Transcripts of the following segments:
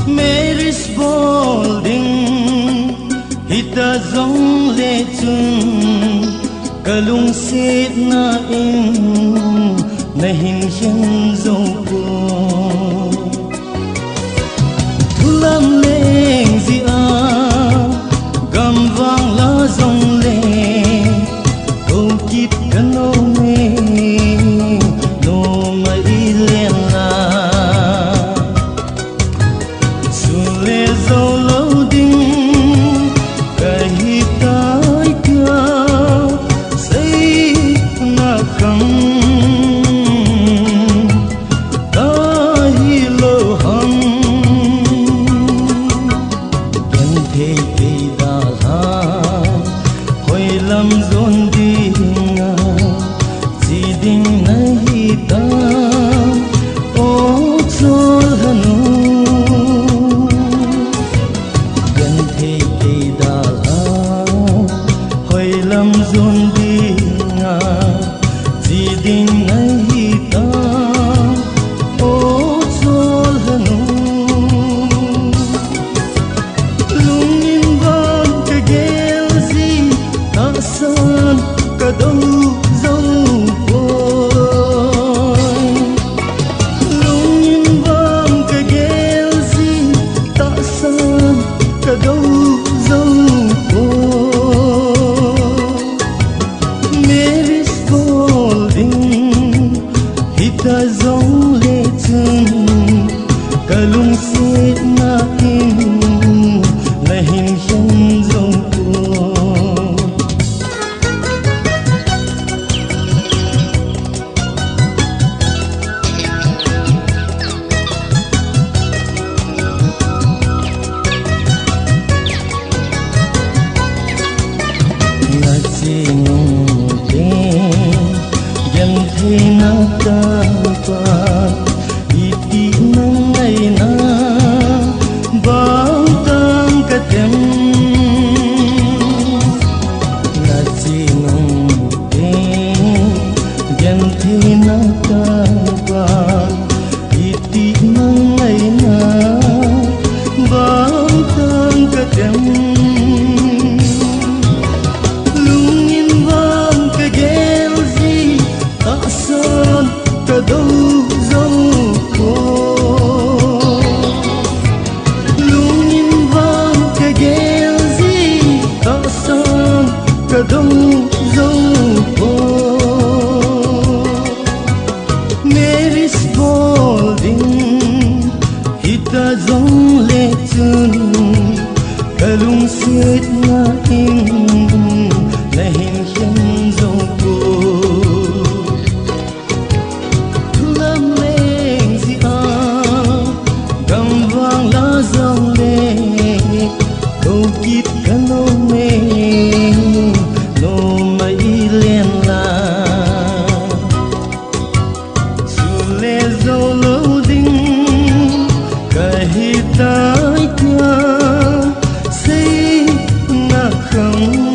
Mary's Bolding hita zong le chung kalung set na in na hin hian zo ko lam leng zi a gam vang la zong le ko kip kano me no mai len la su le zo lo ding ka hi tai ka sei na khang ta hi lo hang ken the ke da la hoi lam zon ding a ji ding nahi ta o chol hanu ken the ke da la hoi lam zon ding a ji ding nahi ta o chol hanu lungin ban ka gel si ta san ka dong zo boy lungin ban ka gel si ta san ka dong zo boy Mary's Bolding hita zong le chung kalung set na in na hin hian zo ko na chi ngong te yan the na ta pa iti nang ai na bang tang ka tem na chi ngong te yan the na ta pa iti nang ai na bang tang ka tem lungin vang ka gel zi ta san ka dou zo ko lungin vang ka gel zi ta san ka dou zo ko Mary's Bolding hita zong le chung kalung set na in na hin hian zo ko lam leng zi a gam vang la zong le ko kip kano me no mai len la su le zo lo ding ka hi tai ka sei na khang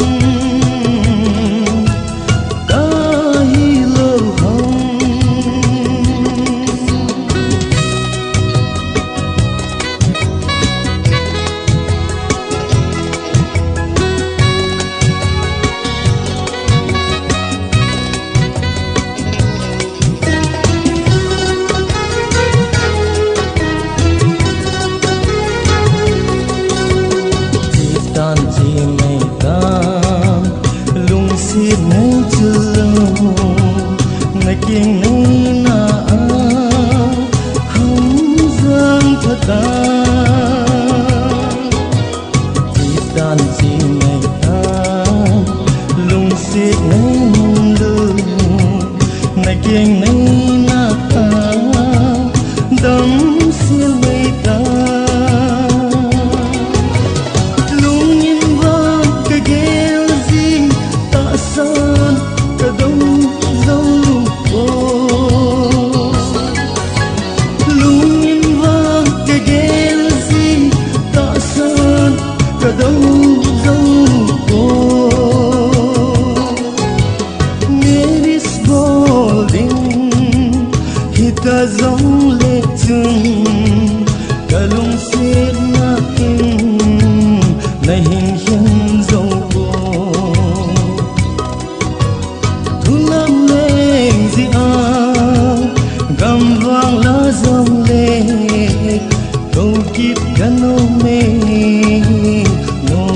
xếp na kinh này hình hiên dâu cô thu lâm lên gì gầm vang lá dòng lệ câu kiếp gắn ôm mê nô